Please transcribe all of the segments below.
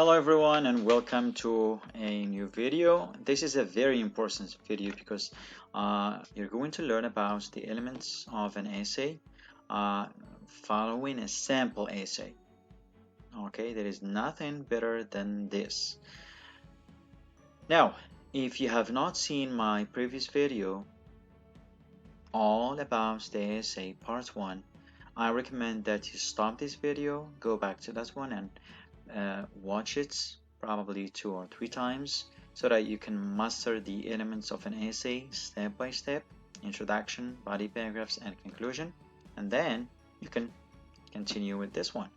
Hello everyone and welcome to a new video. This is a very important video because you're going to learn about the elements of an essay following a sample essay. Okay, there is nothing better than this. Now, if you have not seen my previous video all about the essay part 1, I recommend that you stop this video, go back to that one and watch it probably 2 or 3 times so that you can master the elements of an essay step by step: introduction, body paragraphs, and conclusion, and then you can continue with this one.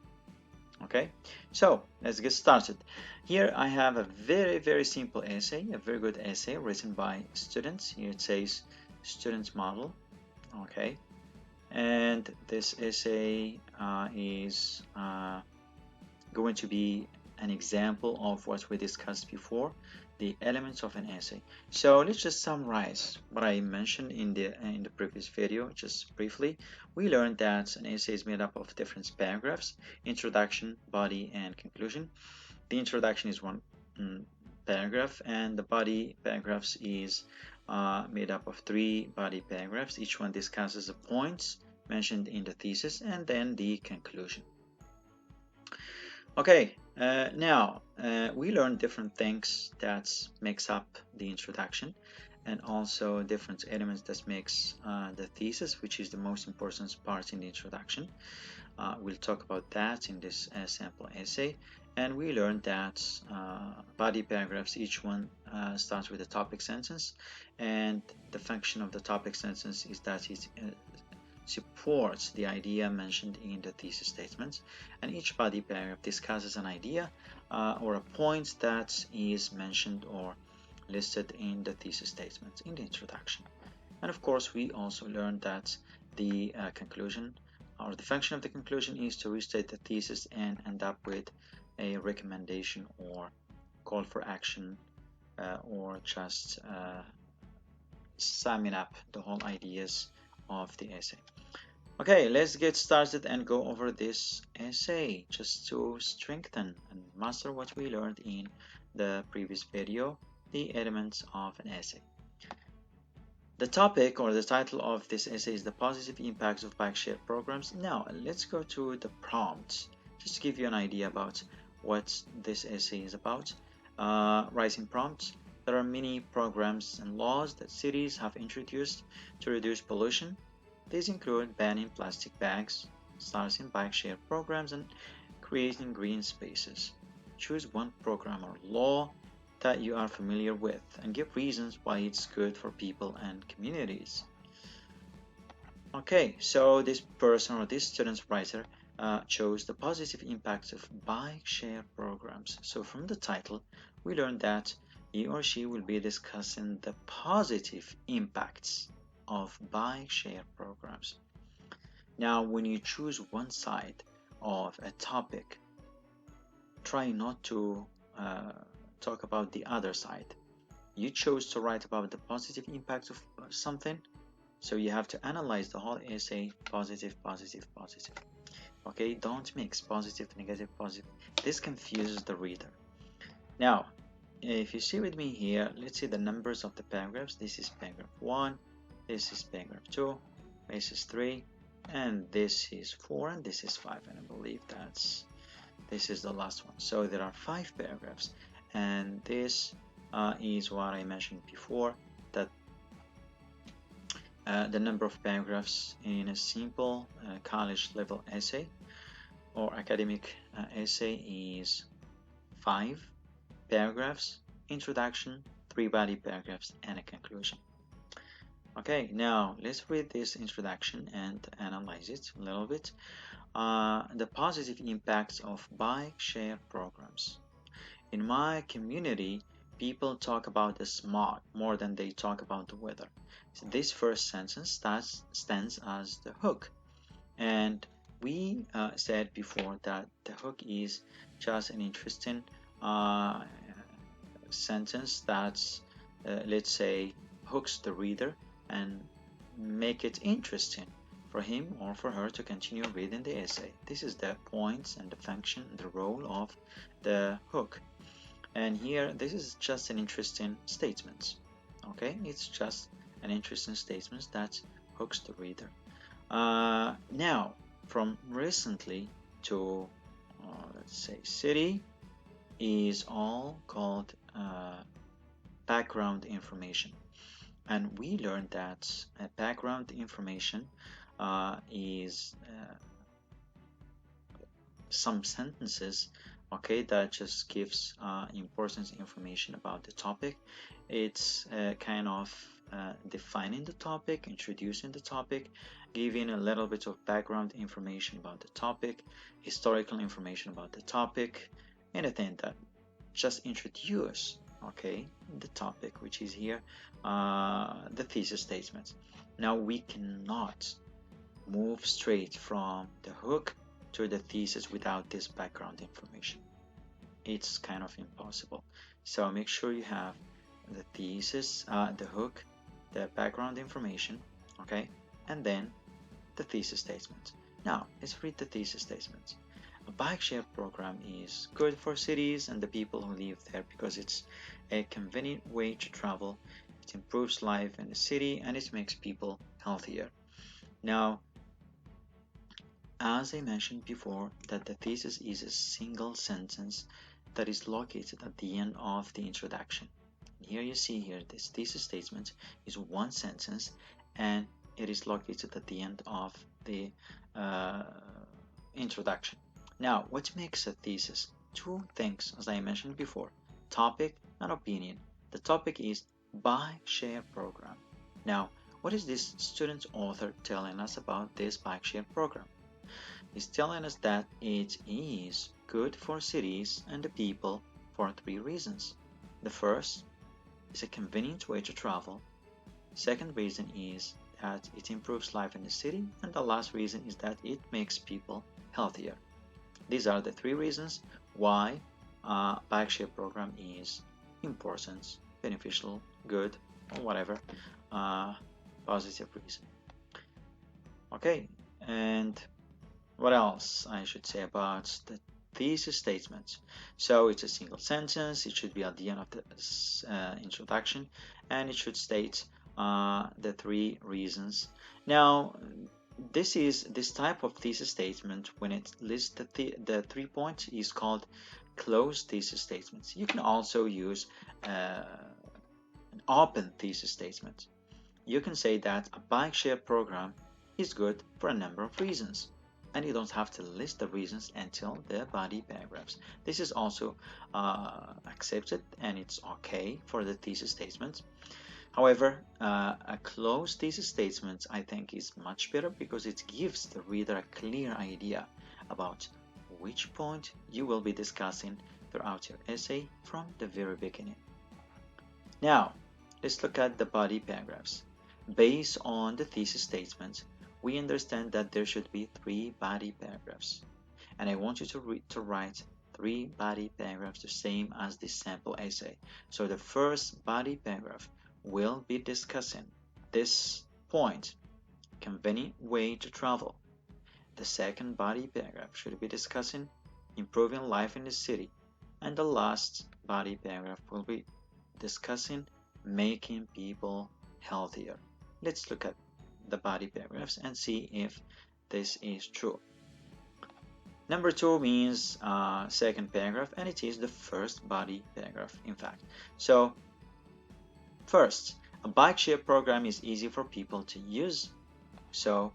Okay, so let's get started. Here I have a very simple essay, a very good essay written by students. Here it says student model. Okay, and this essay is going to be an example of what we discussed before, the elements of an essay. So let's just summarize what I mentioned in the previous video. Just briefly, we learned that an essay is made up of different paragraphs: introduction, body, and conclusion. The introduction is one paragraph, and the body paragraphs is made up of 3 body paragraphs. Each one discusses the points mentioned in the thesis, and then the conclusion. Okay, now we learned different things that makes up the introduction, and also different elements that makes the thesis, which is the most important part in the introduction. We'll talk about that in this sample essay. And we learned that body paragraphs, each one starts with a topic sentence, and the function of the topic sentence is that it supports the idea mentioned in the thesis statement, and each body paragraph discusses an idea or a point that is mentioned or listed in the thesis statement in the introduction. And of course, we also learned that the conclusion, or the function of the conclusion, is to restate the thesis and end up with a recommendation or call for action, or just summing up the whole ideas of the essay. Okay, let's get started and go over this essay just to strengthen and master what we learned in the previous video, the elements of an essay. The topic or the title of this essay is the positive impacts of bike share programs. Now let's go to the prompt just to give you an idea about what this essay is about. Writing prompt: there are many programs and laws that cities have introduced to reduce pollution. These include banning plastic bags, starting bike share programs, and creating green spaces. Choose one program or law that you are familiar with and give reasons why it's good for people and communities. Okay, so this person or this student writer chose the positive impacts of bike share programs. So from the title, we learned that he or she will be discussing the positive impacts of bike share programs. Now, when you choose one side of a topic, try not to talk about the other side. You chose to write about the positive impact of something, so you have to analyze the whole essay: positive. Okay, don't mix positive, negative, positive. This confuses the reader. Now, if you see with me here, let's see the numbers of the paragraphs. This is paragraph 1, this is paragraph 2, this is 3, and this is 4, and this is 5, and I believe this is the last one. So there are 5 paragraphs, and this is what I mentioned before, that the number of paragraphs in a simple college level essay or academic essay is 5 paragraphs: introduction, 3 body paragraphs, and a conclusion. Okay, now let's read this introduction and analyze it a little bit. The positive impacts of bike share programs. In my community, people talk about the smog more than they talk about the weather. So this first sentence stands as the hook, and we said before that the hook is just an interesting sentence that let's say hooks the reader and make it interesting for him or for her to continue reading the essay. This is the point and the function, the role of the hook. And here, this is just an interesting statement. Okay, it's just an interesting statement that hooks the reader. Now, from recently to let's say city is all called background information, and we learned that background information is some sentences, okay, that just gives important information about the topic. It's kind of defining the topic, introducing the topic, giving a little bit of background information about the topic, historical information about the topic, anything that just introduce, okay, the topic, which is here the thesis statement. Now we cannot move straight from the hook to the thesis without this background information. It's kind of impossible. So make sure you have the thesis, the hook, the background information, okay, and then the thesis statement. Now let's read the thesis statement. A bike share program is good for cities and the people who live there because it's a convenient way to travel. It improves life in the city and it makes people healthier. Now, as I mentioned before, that the thesis is a single sentence that is located at the end of the introduction. Here you see here this thesis statement is one sentence and it is located at the end of the introduction. Now, what makes a thesis? Two things, as I mentioned before, topic and opinion. The topic is bike share program. Now, what is this student author telling us about this bike share program? He's telling us that it is good for cities and the people for three reasons. The first is a convenient way to travel. Second reason is that it improves life in the city. And the last reason is that it makes people healthier. These are the three reasons why bike share program is important, beneficial, good, or whatever positive reason. Okay, and what else I should say about the thesis statement? So it's a single sentence, it should be at the end of the introduction, and it should state the three reasons. Now, this type of thesis statement, when it lists the 3 points, is called closed thesis statements. You can also use an open thesis statement. You can say that a bike share program is good for a number of reasons, and you don't have to list the reasons until the body paragraphs. This is also accepted and it's okay for the thesis statement. However, a closed thesis statement I think is much better because it gives the reader a clear idea about which point you will be discussing throughout your essay from the very beginning. Now, let's look at the body paragraphs. Based on the thesis statement, we understand that there should be 3 body paragraphs. And I want you to write 3 body paragraphs the same as the sample essay. So the first body paragraph will be discussing this point, convenient way to travel. The second body paragraph should be discussing improving life in the city. And the last body paragraph will be discussing making people healthier. Let's look at the body paragraphs and see if this is true. Number 2 means second paragraph, and it is the first body paragraph, in fact. So first, a bike share program is easy for people to use. So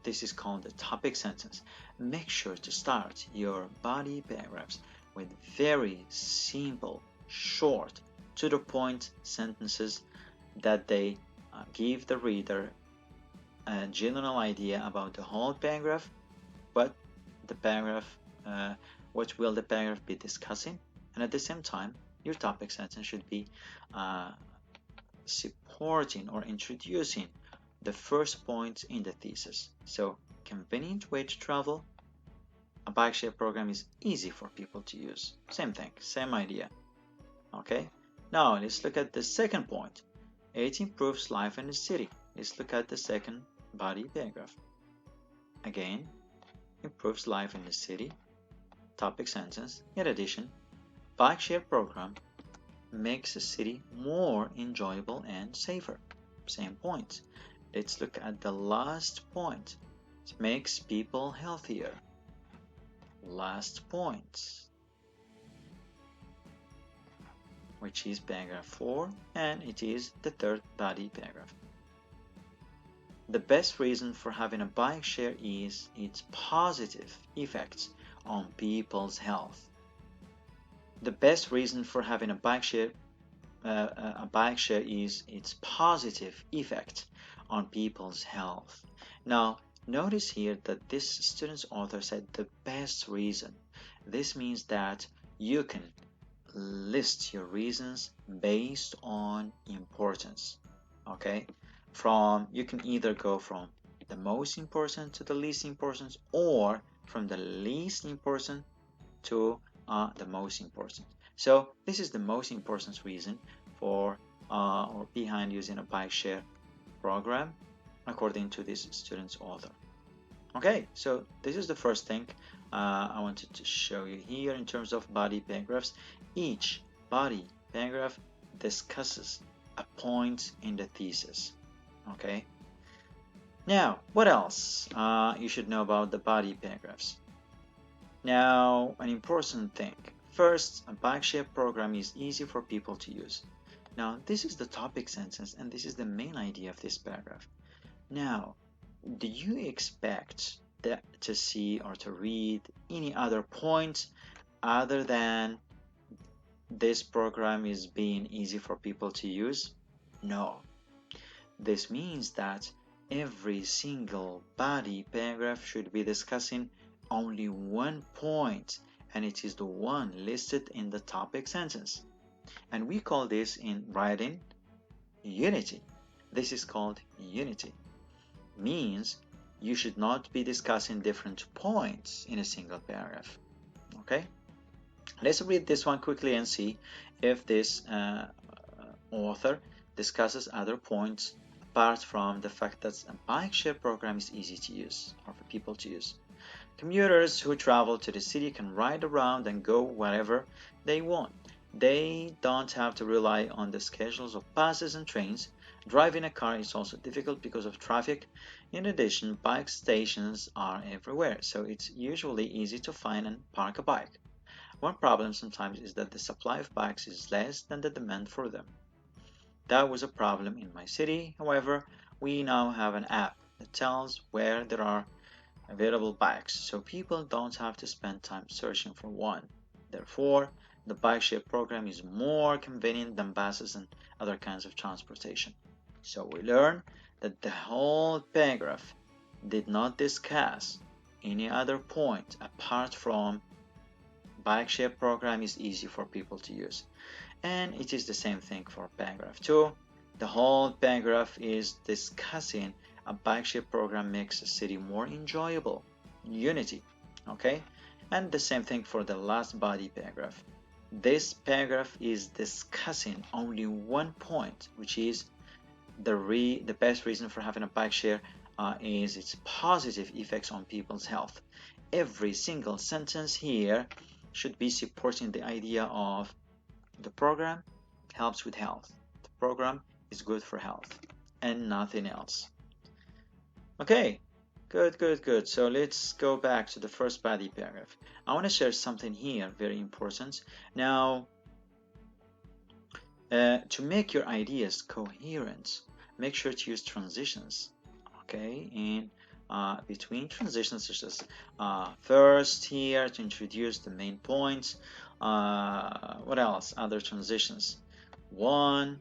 this is called a topic sentence. Make sure to start your body paragraphs with very simple, short, to the point sentences that they give the reader a general idea about the whole paragraph, but the paragraph, what will the paragraph be discussing, and at the same time, your topic sentence should be supporting or introducing the first point in the thesis. So, convenient way to travel. A bike share program is easy for people to use. Same thing, same idea. Okay, now let's look at the second point. It improves life in the city. Let's look at the second body paragraph. again, improves life in the city. Topic sentence. In addition, bike share program makes the city more enjoyable and safer. Same point. Let's look at the last point. It makes people healthier. Last point, which is paragraph 4, and it is the third body paragraph. The best reason for having a bike share is its positive effects on people's health. The best reason for having a bike share is its positive effect on people's health. Now, notice here that this student's author said the best reason. This means that you can list your reasons based on importance. Okay? You can either go from the most important to the least important, or from the least important to the most important. So this is the most important reason for or behind using a bike share program according to this student's author. Okay, so this is the first thing I wanted to show you here in terms of body paragraphs. Each body paragraph discusses a point in the thesis. Okay, now what else you should know about the body paragraphs? Now, an important thing. First, a bike share program is easy for people to use. Now, this is the topic sentence, and this is the main idea of this paragraph. Now, do you expect to see or to read any other point other than this program is being easy for people to use? No. This means that every single body paragraph should be discussing only one point, and it is the one listed in the topic sentence. And we call this in writing unity. This is called unity. Means you should not be discussing different points in a single paragraph. Okay? Let's read this one quickly and see if this author discusses other points apart from the fact that a bike share program is easy to use or for people to use. Commuters who travel to the city can ride around and go wherever they want. They don't have to rely on the schedules of buses and trains. Driving a car is also difficult because of traffic. In addition, bike stations are everywhere, so it's usually easy to find and park a bike. One problem sometimes is that the supply of bikes is less than the demand for them. That was a problem in my city. However, we now have an app that tells where there are available bikes, so people don't have to spend time searching for one. Therefore, the bike share program is more convenient than buses and other kinds of transportation. So we learn that the whole paragraph did not discuss any other point apart from bike share program is easy for people to use. And it is the same thing for paragraph 2. The whole paragraph is discussing a bike share program makes the city more enjoyable. Unity. Okay? And the same thing for the last body paragraph. This paragraph is discussing only one point, which is the best reason for having a bike share is its positive effects on people's health. Every single sentence here should be supporting the idea of the program helps with health. The program is good for health and nothing else. Okay, good. So let's go back to the first body paragraph. I want to share something here very important. Now, to make your ideas coherent, make sure to use transitions. Okay, in between transitions, such as first here to introduce the main points. What else? Other transitions. One,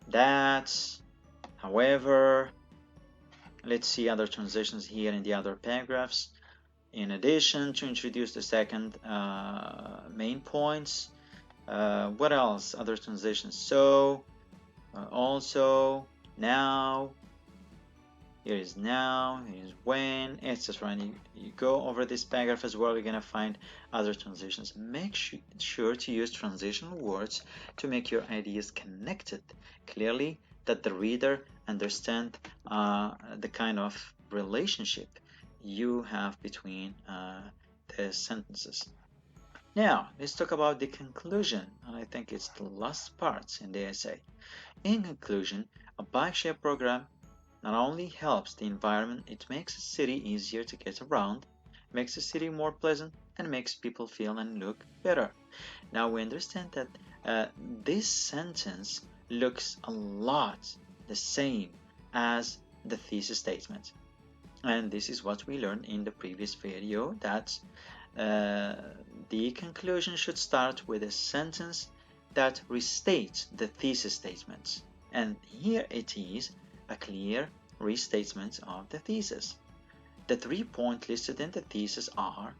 that, however. Let's see other transitions here in the other paragraphs. In addition, to introduce the second main points. What else? Other transitions. So, also, now, here is now, here is when, etc. And you go over this paragraph as well, you're going to find other transitions. Make sure to use transitional words to make your ideas connected clearly, that the reader understand the kind of relationship you have between the sentences. Now, let's talk about the conclusion, and I think it's the last part in the essay. In conclusion, a bike-share program not only helps the environment, it makes a city easier to get around, makes the city more pleasant, and makes people feel and look better. Now we understand that this sentence looks a lot the same as the thesis statement. And this is what we learned in the previous video, that the conclusion should start with a sentence that restates the thesis statement. And here it is a clear restatement of the thesis. The 3 points listed in the thesis are: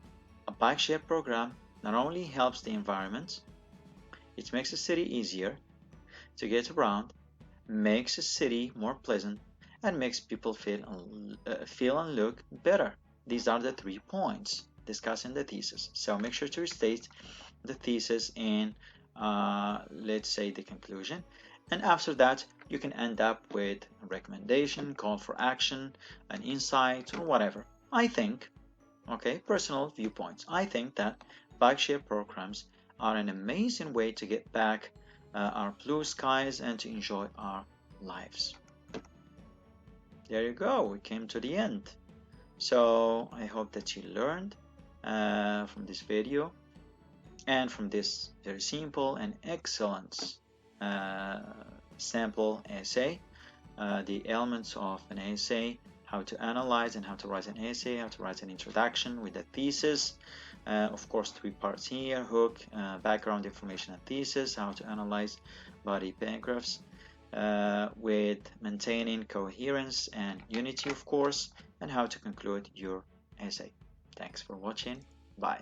a bike share program not only helps the environment, it makes the city easier to get around, makes the city more pleasant, and makes people feel and look better. These are the 3 points discussed in the thesis. So make sure to restate the thesis in, let's say, the conclusion. And after that, you can end up with a recommendation, call for action, an insight, or whatever. I think, okay, personal viewpoints, I think that bike share programs are an amazing way to get back our blue skies and to enjoy our lives. There you go, we came to the end. So I hope that you learned from this video and from this very simple and excellent sample essay, the elements of an essay, how to analyze and how to write an essay, how to write an introduction with a thesis. Of course, 3 parts here: hook, background information and thesis, how to analyze body paragraphs, with maintaining coherence and unity, of course, and how to conclude your essay. Thanks for watching. Bye.